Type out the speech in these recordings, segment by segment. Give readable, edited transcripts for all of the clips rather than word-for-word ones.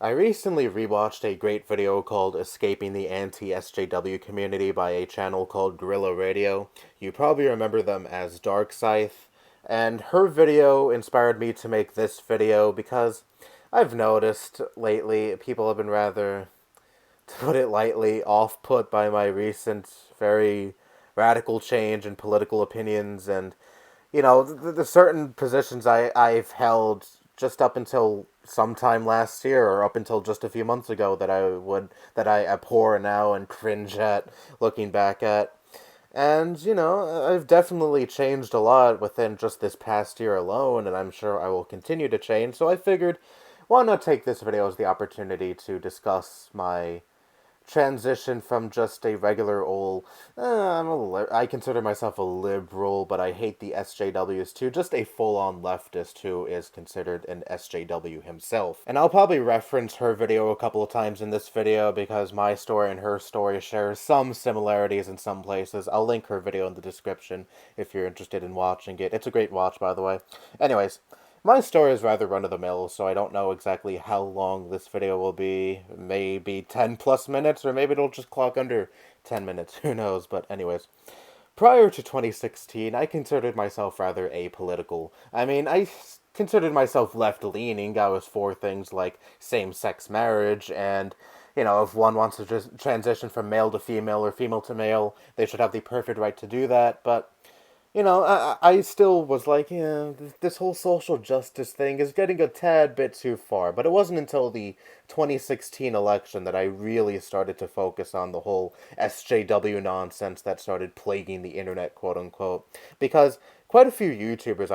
I recently rewatched a great video called Escaping the Anti-SJW Community by a channel called Guerrilla Radio. You probably remember them as Dark Scythe. And her video inspired me to make this video because I've noticed lately people have been rather, to put it lightly, off-put by my recent very radical change in political opinions and the certain positions I've held just up until sometime last year or up until just a few months ago that I abhor now and cringe at looking back at. And, I've definitely changed a lot within just this past year alone, and I'm sure I will continue to change. So I figured, why not take this video as the opportunity to discuss my transition from just a regular old, I consider myself a liberal, but I hate the SJWs too, just a full-on leftist who is considered an SJW himself. And I'll probably reference her video a couple of times in this video because my story and her story share some similarities in some places. I'll link her video in the description if you're interested in watching it. It's a great watch, by the way. Anyways, my story is rather run-of-the-mill, so I don't know exactly how long this video will be. Maybe 10 plus minutes, or maybe it'll just clock under 10 minutes. Who knows? But anyways, prior to 2016, I considered myself rather apolitical. I considered myself left-leaning. I was for things like same-sex marriage and if one wants to just transition from male to female or female to male, they should have the perfect right to do that. But I still was like, yeah, this whole social justice thing is getting a tad bit too far. But it wasn't until the 2016 election that I really started to focus on the whole SJW nonsense that started plaguing the internet, quote unquote. Because quite a few YouTubers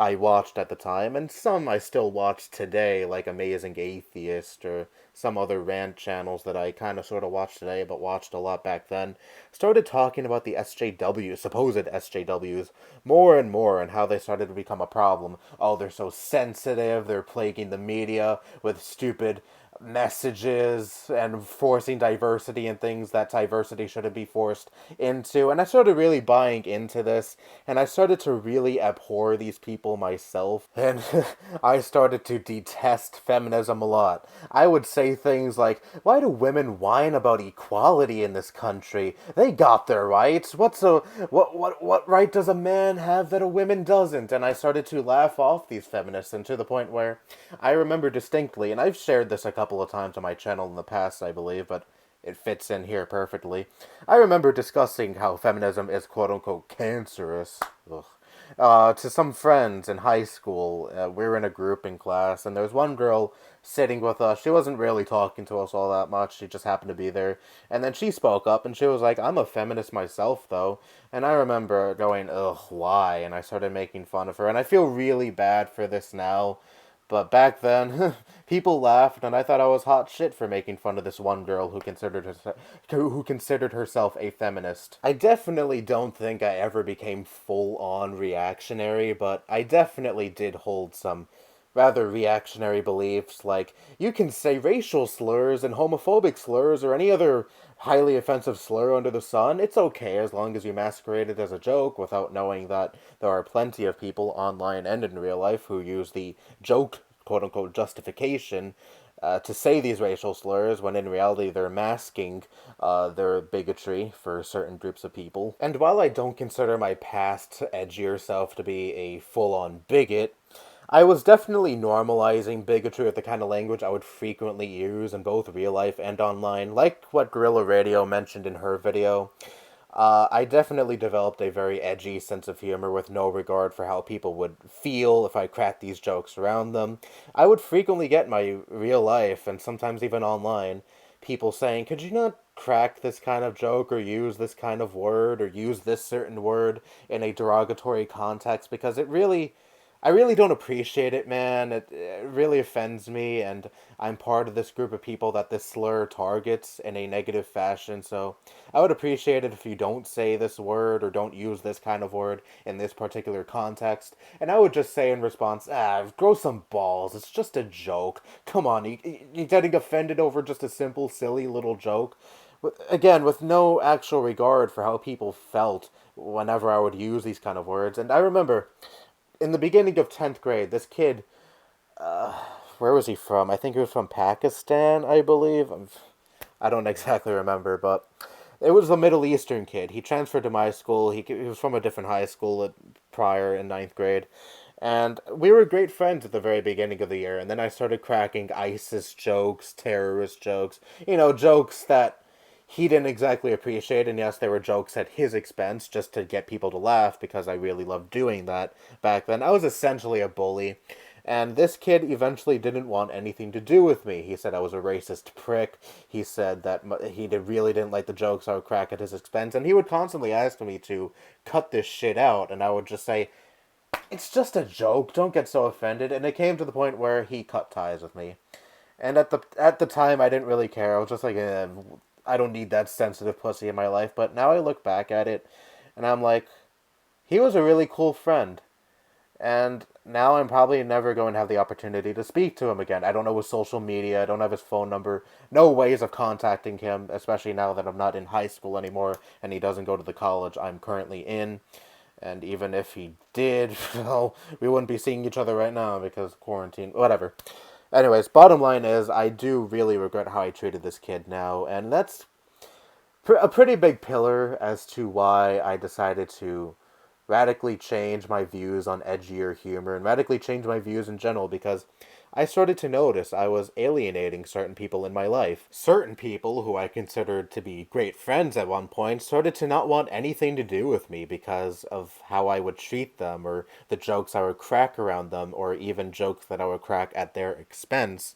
I watched at the time, and some I still watch today, like Amazing Atheist or some other rant channels that I kind of sort of watch today, but watched a lot back then, started talking about the SJW, supposed SJWs, more and more, and how they started to become a problem. Oh, they're so sensitive, they're plaguing the media with stupid messages and forcing diversity and things that diversity shouldn't be forced into. And I started really buying into this, and I started to really abhor these people myself. And I started to detest feminism a lot. I would say things like, why do women whine about equality in this country? They got their rights. What right does a man have that a woman doesn't? And I started to laugh off these feminists, and to the point where I remember distinctly, and I've shared this a couple of times on my channel in the past, I believe, but it fits in here perfectly. I remember discussing how feminism is quote-unquote cancerous. Ugh. To some friends in high school. We were in a group in class, and there was one girl sitting with us. She wasn't really talking to us all that much. She just happened to be there. And then she spoke up, and she was like, I'm a feminist myself, though. And I remember going, ugh, why? And I started making fun of her. And I feel really bad for this now. But back then, people laughed, and I thought I was hot shit for making fun of this one girl who considered herself a feminist. I definitely don't think I ever became full-on reactionary, but I definitely did hold some rather reactionary beliefs, like you can say racial slurs and homophobic slurs or any other highly offensive slur under the sun. It's okay as long as you masquerade it as a joke without knowing that there are plenty of people online and in real life who use the joke, quote unquote, justification to say these racial slurs when in reality they're masking their bigotry for certain groups of people. And while I don't consider my past edgier self to be a full-on bigot, I was definitely normalizing bigotry with the kind of language I would frequently use in both real life and online, like what Guerrilla Radio mentioned in her video. I definitely developed a very edgy sense of humor with no regard for how people would feel if I cracked these jokes around them. I would frequently get in my real life, and sometimes even online, people saying, could you not crack this kind of joke or use this kind of word or use this certain word in a derogatory context because I really don't appreciate it, man. It really offends me, and I'm part of this group of people that this slur targets in a negative fashion, so I would appreciate it if you don't say this word or don't use this kind of word in this particular context. And I would just say in response, grow some balls. It's just a joke. Come on, you getting offended over just a simple, silly little joke? Again, with no actual regard for how people felt whenever I would use these kind of words. And I remember in the beginning of 10th grade, this kid, where was he from? I think he was from Pakistan, I believe. I don't exactly remember, but it was a Middle Eastern kid. He transferred to my school. He was from a different high school prior in ninth grade. And we were great friends at the very beginning of the year. And then I started cracking ISIS jokes, terrorist jokes, jokes that he didn't exactly appreciate. And yes, they were jokes at his expense just to get people to laugh because I really loved doing that back then. I was essentially a bully. And this kid eventually didn't want anything to do with me. He said I was a racist prick. He said that really didn't like the jokes I would crack at his expense. And he would constantly ask me to cut this shit out. And I would just say, it's just a joke. Don't get so offended. And it came to the point where he cut ties with me. And at the time, I didn't really care. I was just like, I don't need that sensitive pussy in my life. But now I look back at it, and I'm like, he was a really cool friend. And now I'm probably never going to have the opportunity to speak to him again. I don't know his social media. I don't have his phone number. No ways of contacting him, especially now that I'm not in high school anymore and he doesn't go to the college I'm currently in. And even if he did, well, we wouldn't be seeing each other right now because quarantine, whatever. Anyways, bottom line is, I do really regret how I treated this kid now, and that's a pretty big pillar as to why I decided to radically change my views on edgier humor and radically change my views in general because I started to notice I was alienating certain people in my life. Certain people who I considered to be great friends at one point started to not want anything to do with me because of how I would treat them or the jokes I would crack around them or even jokes that I would crack at their expense.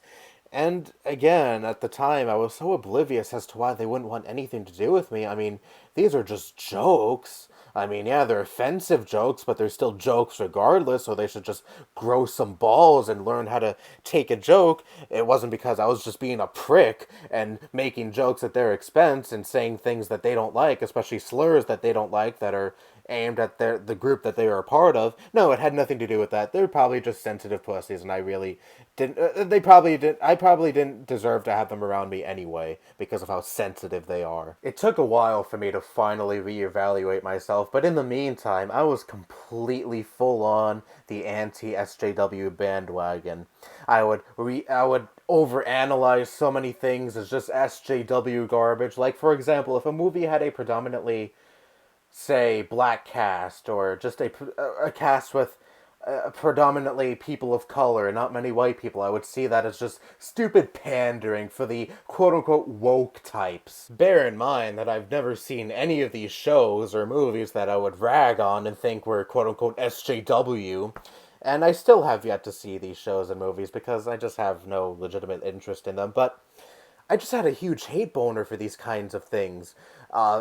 And again, at the time, I was so oblivious as to why they wouldn't want anything to do with me. I mean, these are just jokes. I mean, yeah, they're offensive jokes, but they're still jokes regardless, so they should just grow some balls and learn how to take a joke. It wasn't because I was just being a prick and making jokes at their expense and saying things that they don't like, especially slurs that they don't like that are aimed at the group that they are a part of. No, it had nothing to do with that. They're probably just sensitive pussies, and I really didn't. They probably did. I probably didn't deserve to have them around me anyway because of how sensitive they are. It took a while for me to finally reevaluate myself, but in the meantime, I was completely full on the anti-SJW bandwagon. I would overanalyze so many things as just SJW garbage. Like for example, if a movie had a predominantly say black cast or just a cast with predominantly people of color and not many white people, I would see that as just stupid pandering for the quote-unquote woke types. Bear in mind that I've never seen any of these shows or movies that I would rag on and think were quote-unquote SJW, and I still have yet to see these shows and movies because I just have no legitimate interest in them, but I just had a huge hate boner for these kinds of things.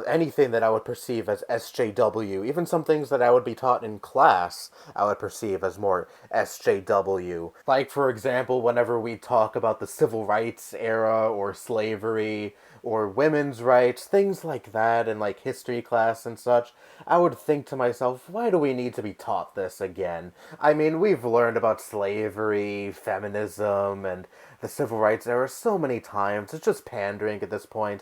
Anything that I would perceive as SJW, even some things that I would be taught in class, I would perceive as more SJW. Like, for example, whenever we talk about the civil rights era, or slavery, or women's rights, things like that, in like history class and such, I would think to myself, why do we need to be taught this again? I mean, we've learned about slavery, feminism, and the civil rights era so many times. It's just pandering at this point.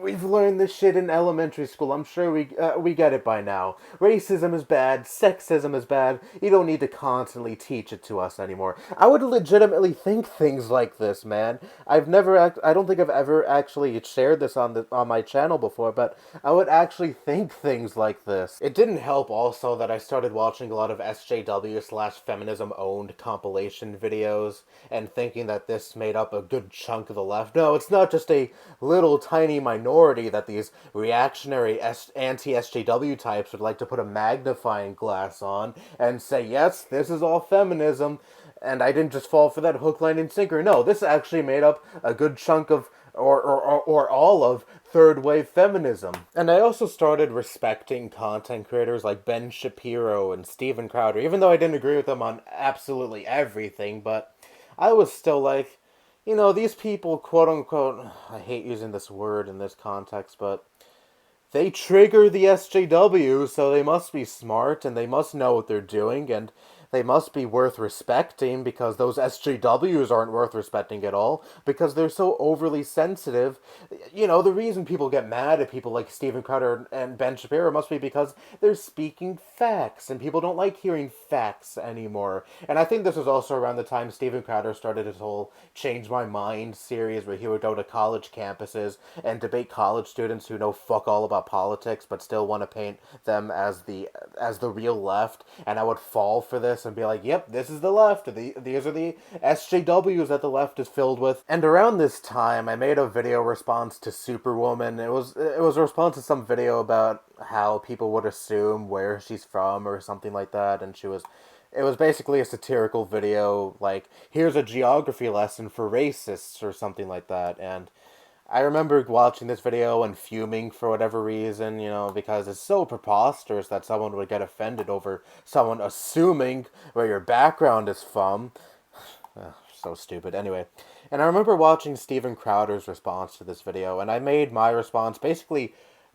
We've learned this shit in elementary school. I'm sure we get it by now. Racism is bad. Sexism is bad. You don't need to constantly teach it to us anymore. I would legitimately think things like this, man. I don't think I've ever actually shared this on my channel before, but I would actually think things like this. It didn't help also that I started watching a lot of SJW slash feminism owned compilation videos and thinking that this made up a good chunk of the left. No, it's not just a little tiny minority that these reactionary anti-SJW types would like to put a magnifying glass on and say, yes, this is all feminism, and I didn't just fall for that hook, line, and sinker. No, this actually made up a good chunk of, or all of, third wave feminism. And I also started respecting content creators like Ben Shapiro and Steven Crowder, even though I didn't agree with them on absolutely everything, but I was still like, these people, quote unquote, I hate using this word in this context, but they trigger the SJW, so they must be smart and they must know what they're doing, and they must be worth respecting, because those SJWs aren't worth respecting at all, because they're so overly sensitive. You know, the reason people get mad at people like Steven Crowder and Ben Shapiro must be because they're speaking facts, and people don't like hearing facts anymore. And I think this was also around the time Steven Crowder started his whole Change My Mind series, where he would go to college campuses and debate college students who know fuck all about politics but still want to paint them as the real left. And I would fall for this and be like, yep, this is the left. These are the SJWs that the left is filled with. And around this time, I made a video response to Superwoman. It was a response to some video about how people would assume where she's from or something like that, and it was basically a satirical video, like, here's a geography lesson for racists or something like that. And I remember watching this video and fuming for whatever reason, you know, because it's so preposterous that someone would get offended over someone assuming where your background is from. Ugh, so stupid. Anyway, and I remember watching Steven Crowder's response to this video, and I made my response basically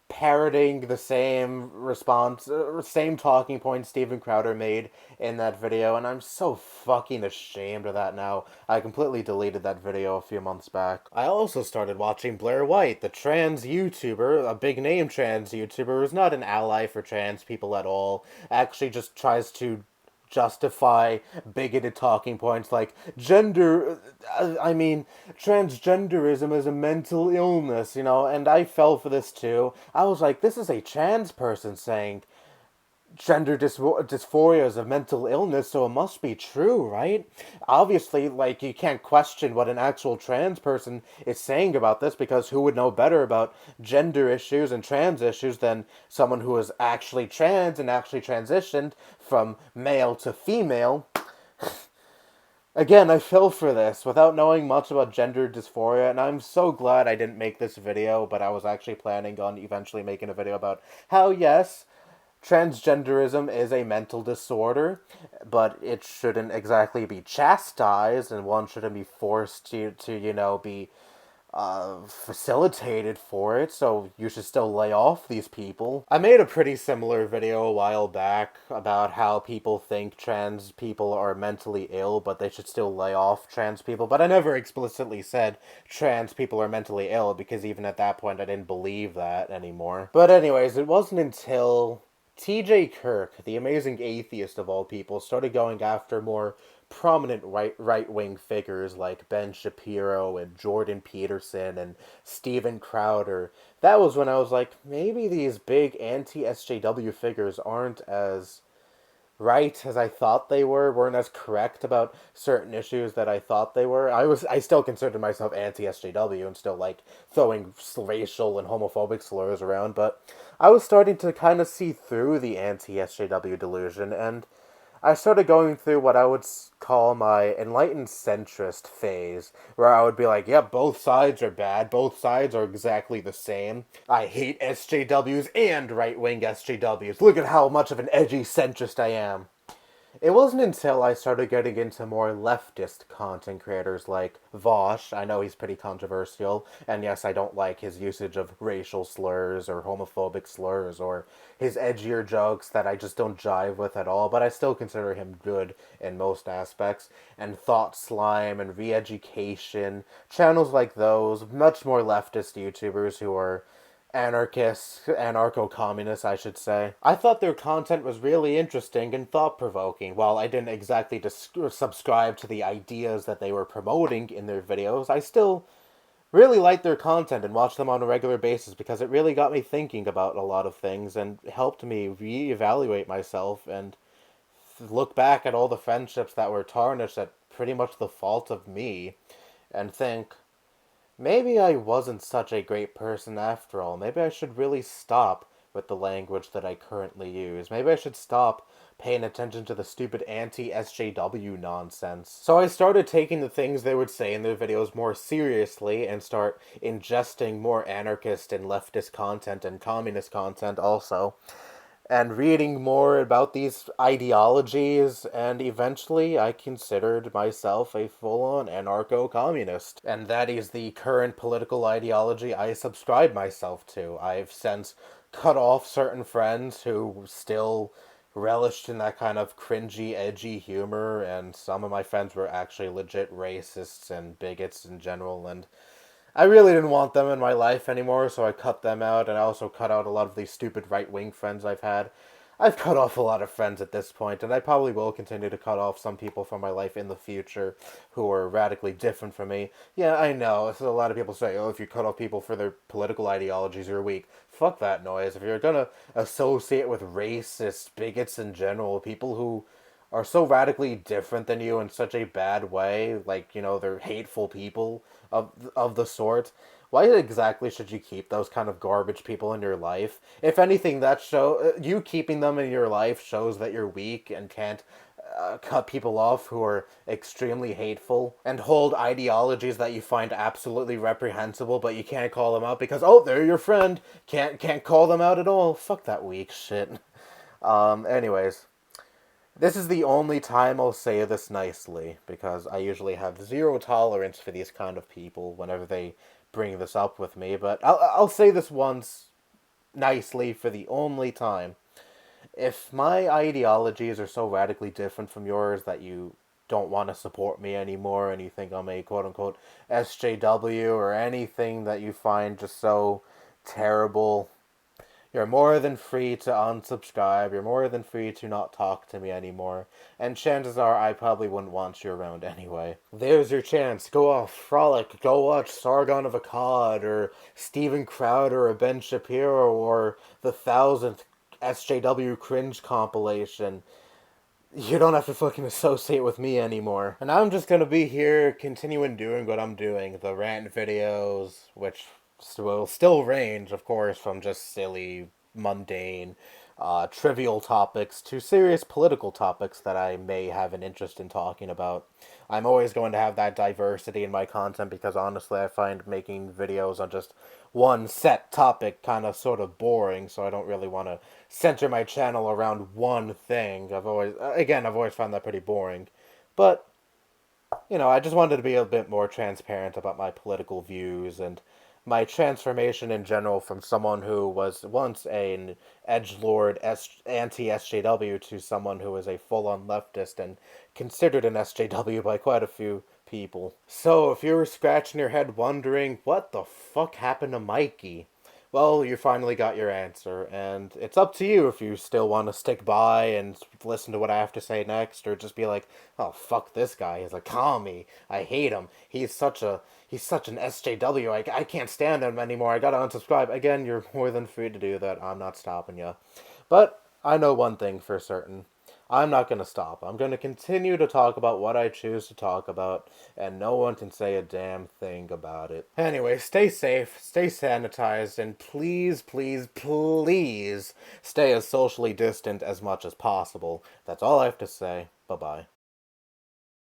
parroting the same response, same talking point Steven Crowder made in that video, and I'm so fucking ashamed of that now. I completely deleted that video a few months back. I also started watching Blair White, the trans YouTuber, a big name trans YouTuber who's not an ally for trans people at all, actually just tries to justify bigoted talking points like transgenderism is a mental illness, you know, and I fell for this too. I was like, this is a trans person saying dysphoria is a mental illness, so it must be true, right? Obviously, like, you can't question what an actual trans person is saying about this, because who would know better about gender issues and trans issues than someone who is actually trans and actually transitioned from male to female? Again, I fell for this without knowing much about gender dysphoria, and I'm so glad I didn't make this video, but I was actually planning on eventually making a video about how, yes, transgenderism is a mental disorder, but it shouldn't exactly be chastised, and one shouldn't be forced to be facilitated for it, so you should still lay off these people. I made a pretty similar video a while back about how people think trans people are mentally ill, but they should still lay off trans people, but I never explicitly said trans people are mentally ill, because even at that point I didn't believe that anymore. But anyways, it wasn't until T.J. Kirk, the amazing atheist of all people, started going after more prominent right-wing figures like Ben Shapiro and Jordan Peterson and Steven Crowder. That was when I was like, maybe these big anti-SJW figures aren't as right as I thought they weren't as correct about certain issues that I thought they were. I still considered myself anti-SJW and still like throwing racial and homophobic slurs around, but I was starting to kind of see through the anti-SJW delusion, and I started going through what I would call my enlightened centrist phase, where I would be like, yep, both sides are bad, both sides are exactly the same. I hate SJWs and right-wing SJWs. Look at how much of an edgy centrist I am. It wasn't until I started getting into more leftist content creators like Vosh. I know he's pretty controversial, and yes, I don't like his usage of racial slurs or homophobic slurs or his edgier jokes that I just don't jive with at all, but I still consider him good in most aspects. And Thought Slime and Re-Education, channels like those, much more leftist YouTubers who are anarchists, anarcho-communists, I should say. I thought their content was really interesting and thought-provoking. While I didn't exactly subscribe to the ideas that they were promoting in their videos, I still really liked their content and watched them on a regular basis, because it really got me thinking about a lot of things and helped me reevaluate myself and look back at all the friendships that were tarnished at pretty much the fault of me and think, maybe I wasn't such a great person after all. Maybe I should really stop with the language that I currently use. Maybe I should stop paying attention to the stupid anti-SJW nonsense. So I started taking the things they would say in their videos more seriously and start ingesting more anarchist and leftist content and communist content also, and reading more about these ideologies, and eventually I considered myself a full-on anarcho-communist. And that is the current political ideology I subscribe myself to. I've since cut off certain friends who still relished in that kind of cringy, edgy humor, and some of my friends were actually legit racists and bigots in general, and I really didn't want them in my life anymore, so I cut them out, and I also cut out a lot of these stupid right-wing friends I've had. I've cut off a lot of friends at this point, and I probably will continue to cut off some people from my life in the future who are radically different from me. Yeah, I know. So a lot of people say, oh, if you cut off people for their political ideologies, you're weak. Fuck that noise. If you're gonna associate with racist bigots in general, people who are so radically different than you in such a bad way, like, they're hateful people of the sort, why exactly should you keep those kind of garbage people in your life? If anything, you keeping them in your life shows that you're weak and can't cut people off who are extremely hateful and hold ideologies that you find absolutely reprehensible, but you can't call them out because, oh, they're your friend. Can't call them out at all. Fuck that weak shit. Anyways, this is the only time I'll say this nicely, because I usually have zero tolerance for these kind of people whenever they bring this up with me, but I'll say this once nicely for the only time. If my ideologies are so radically different from yours that you don't want to support me anymore and you think I'm a quote unquote SJW or anything that you find just so terrible, you're more than free to unsubscribe. You're more than free to not talk to me anymore. And chances are I probably wouldn't want you around anyway. There's your chance. Go off, frolic. Go watch Sargon of Akkad or Steven Crowder or Ben Shapiro or the 1000th SJW cringe compilation. You don't have to fucking associate with me anymore. And I'm just gonna be here continuing doing what I'm doing. The rant videos, which will still range, of course, from just silly, mundane, trivial topics to serious political topics that I may have an interest in talking about. I'm always going to have that diversity in my content because honestly, I find making videos on just one set topic kind of sort of boring, so I don't really want to center my channel around one thing. I've always found that pretty boring. But I just wanted to be a bit more transparent about my political views and my transformation in general from someone who was once an edgelord anti-SJW to someone who is a full-on leftist and considered an SJW by quite a few people. So if you were scratching your head wondering what the fuck happened to Mikey, well, you finally got your answer, and it's up to you if you still want to stick by and listen to what I have to say next, or just be like, oh, fuck this guy, he's a commie, I hate him, he's such an SJW, I can't stand him anymore, I gotta unsubscribe. Again, you're more than free to do that, I'm not stopping you. But I know one thing for certain. I'm not going to stop. I'm going to continue to talk about what I choose to talk about, and no one can say a damn thing about it. Anyway, stay safe, stay sanitized, and please, please, please stay as socially distant as much as possible. That's all I have to say. Bye-bye.